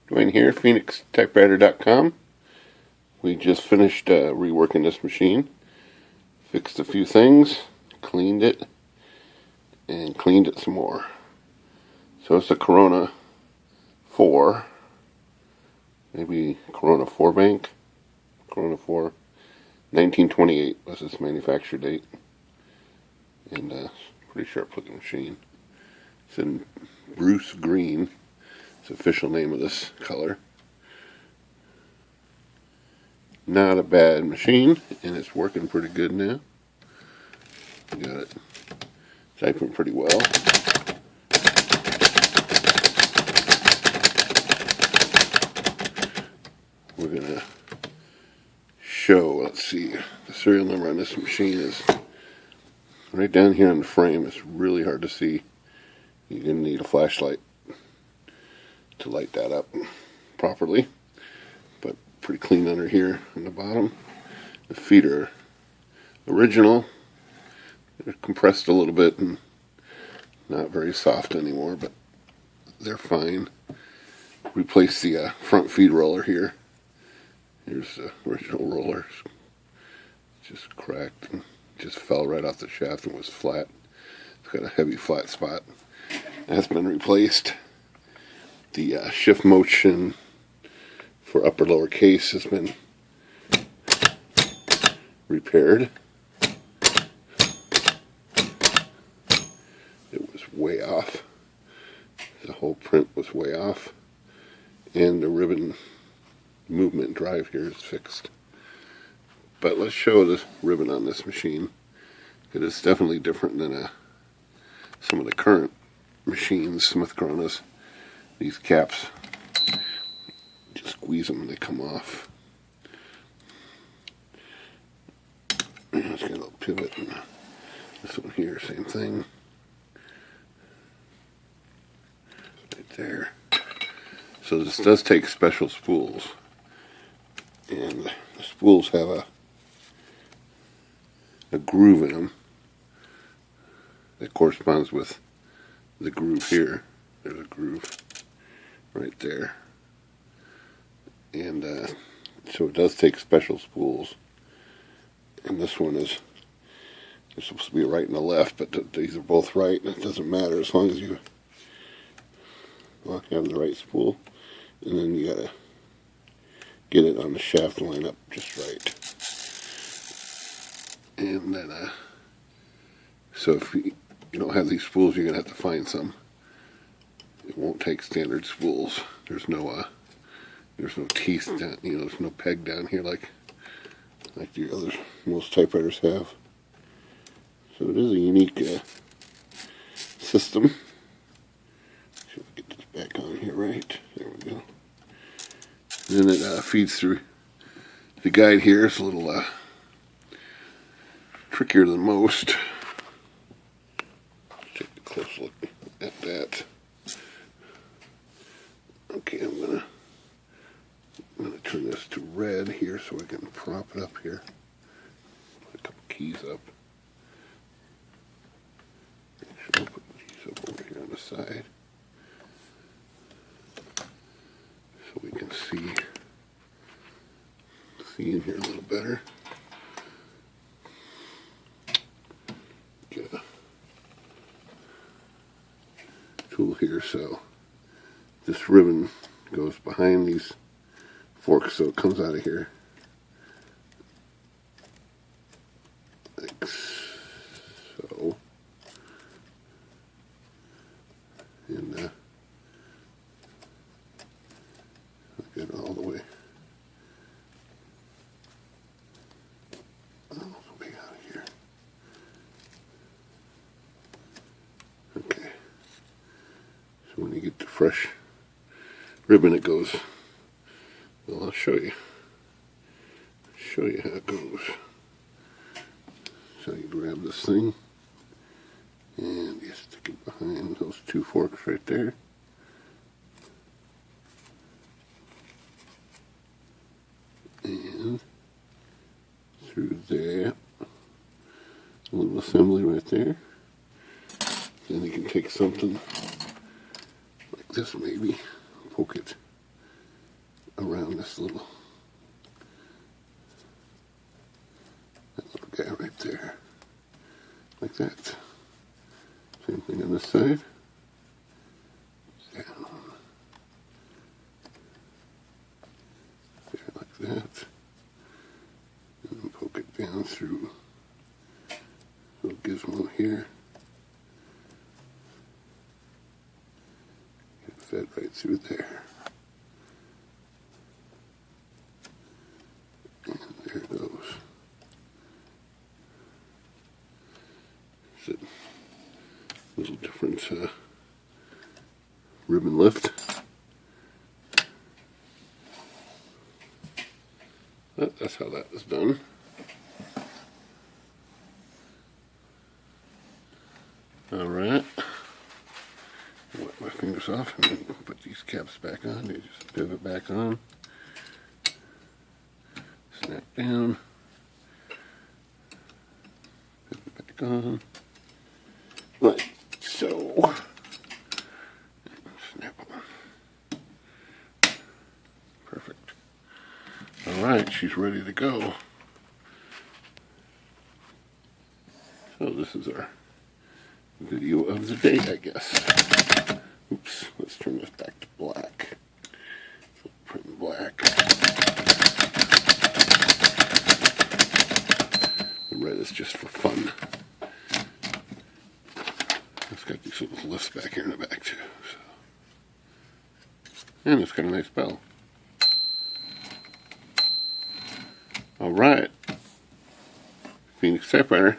Dwayne here, PhoenixTypewriter.com. We just finished reworking this machine. Fixed a few things, cleaned it, and cleaned it some more. So it's a Corona 4, maybe Corona 4 bank. Corona 4, 1928 was its manufacture date. And pretty sharp looking machine. It's in Bruce Green. It's the official name of this color. Not a bad machine, and it's working pretty good now. Got it typing pretty well. We're gonna show, let's see, the serial number on this machine is right down here on the frame. It's really hard to see. You're gonna need a flashlight to light that up properly, but pretty clean under here on the bottom. The feet are original. They're compressed a little bit and not very soft anymore, but they're fine. Replace the front feed roller here. Here's the original roller. Just cracked and just fell right off the shaft and was flat. It's got a heavy flat spot. That's been replaced. The shift motion for upper lower case has been repaired. It was way off. The whole print was way off. And the ribbon movement drive here is fixed. But let's show the ribbon on this machine, because it's definitely different than some of the current machines, Smith Coronas. These caps, just squeeze them and they come off. It's got a little pivot, and this one here, same thing. Right there. So this does take special spools, and the spools have a groove in them that corresponds with the groove here. There's a groove right there, and so it does take special spools. And this one is supposed to be right and the left, but these are both right, and it doesn't matter as long as you have the right spool. And then you gotta get it on the shaft line up just right. And then so if you don't have these spools, you're gonna have to find some. It won't take standard spools. There's no teeth down, there's no peg down here like the others most typewriters have. So it is a unique system. Should we get this back on here right? There we go. And then it feeds through the guide here. It's a little trickier than most. Take a close look at that. Okay, I'm gonna turn this to red here so I can prop it up here. Put a couple keys up. Actually, I'll put the keys up over here on the side so we can see in here a little better. Get a tool here, so this ribbon goes behind these forks, so it comes out of here like so, and get it all the way out of here. Okay, so when you get the fresh ribbon, it goes. Well, I'll show you how it goes. So you grab this thing and you stick it behind those two forks right there. And through there, a little assembly right there. Then you can take something like this maybe, poke it this little guy right there, like that. Same thing on this side. Down. There, like that. And then poke it down through a little gizmo here. Get it fed right through there. And there it goes. It's a little different ribbon lift. That's how that was done. Alright. Wipe my fingers off and then put these caps back on. You just pivot back on. Snap down. Pivot back on. Like so. Snap on. Perfect. Alright, she's ready to go. So this is our video of the day, I guess. Oops, let's turn this back to black. So print black. The red is just for fun. It's got these little lifts back here in the back too. So. And it's got a nice bell. Alright. Phoenix Typewriter.